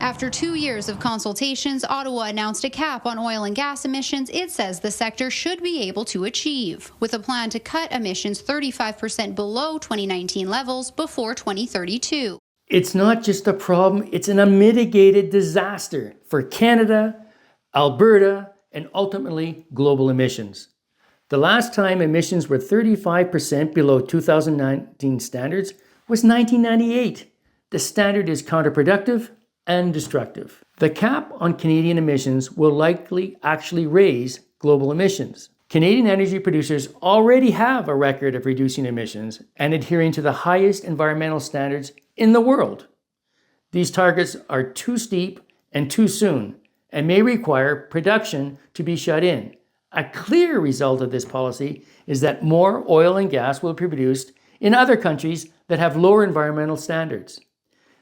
After 2 years of consultations, Ottawa announced a cap on oil and gas emissions it says the sector should be able to achieve, with a plan to cut emissions 35% below 2019 levels before 2032. It's not just a problem, it's an unmitigated disaster for Canada, Alberta, and ultimately global emissions. The last time emissions were 35% below 2019 standards was 1998. The standard is counterproductive and destructive. The cap on Canadian emissions will likely actually raise global emissions. Canadian energy producers already have a record of reducing emissions and adhering to the highest environmental standards in the world. These targets are too steep and too soon and may require production to be shut in. A clear result of this policy is that more oil and gas will be produced in other countries that have lower environmental standards.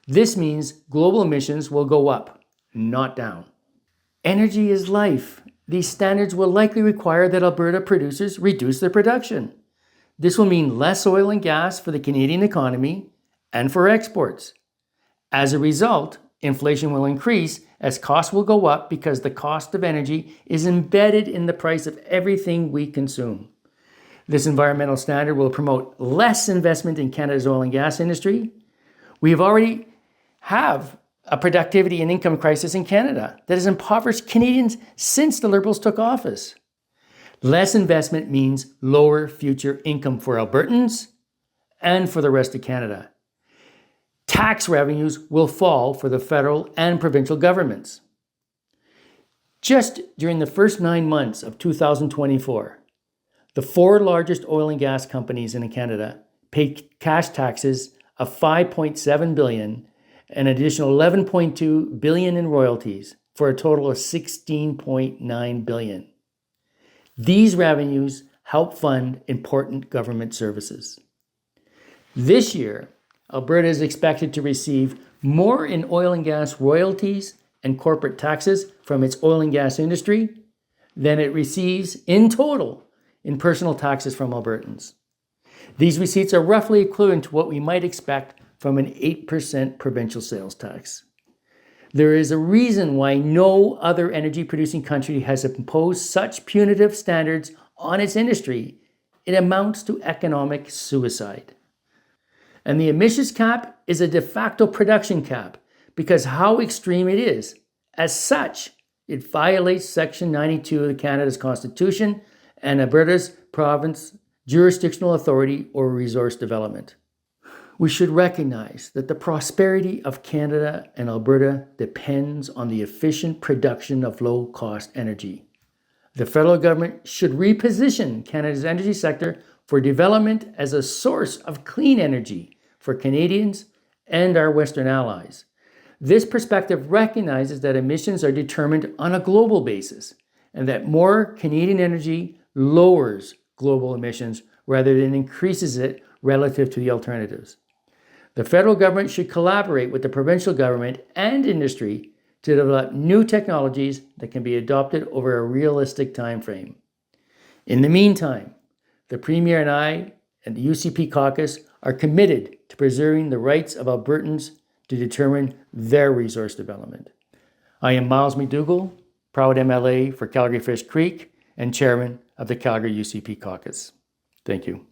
This means global emissions will go up, not down. Energy is life. These standards will likely require that Alberta producers reduce their production. This will mean less oil and gas for the Canadian economy and for exports. As a result, inflation will increase as costs will go up because the cost of energy is embedded in the price of everything we consume. This environmental standard will promote less investment in Canada's oil and gas industry. We already have a productivity and income crisis in Canada that has impoverished Canadians since the Liberals took office. Less investment means lower future income for Albertans and for the rest of Canada. Tax revenues will fall for the federal and provincial governments. Just during the first 9 months of 2024, the 4 largest oil and gas companies in Canada paid cash taxes of $5.7 billion and an additional $11.2 billion in royalties for a total of $16.9 billion. These revenues help fund important government services. This year, Alberta is expected to receive more in oil and gas royalties and corporate taxes from its oil and gas industry than it receives in total in personal taxes from Albertans. These receipts are roughly equivalent to what we might expect from an 8% provincial sales tax. There is a reason why no other energy-producing country has imposed such punitive standards on its industry. It amounts to economic suicide. And the emissions cap is a de facto production cap because how extreme it is. As such, it violates Section 92 of Canada's Constitution and Alberta's province jurisdictional authority over resource development. We should recognize that the prosperity of Canada and Alberta depends on the efficient production of low-cost energy. The federal government should reposition Canada's energy sector for development as a source of clean energy for Canadians and our Western allies. This perspective recognizes that emissions are determined on a global basis and that more Canadian energy lowers global emissions rather than increases it relative to the alternatives. The federal government should collaborate with the provincial government and industry to develop new technologies that can be adopted over a realistic time frame. In the meantime, the Premier and I and the UCP caucus are committed to preserving the rights of Albertans to determine their resource development. I am Miles McDougall, proud MLA for Calgary-Fish Creek and chairman of the Calgary UCP caucus. Thank you.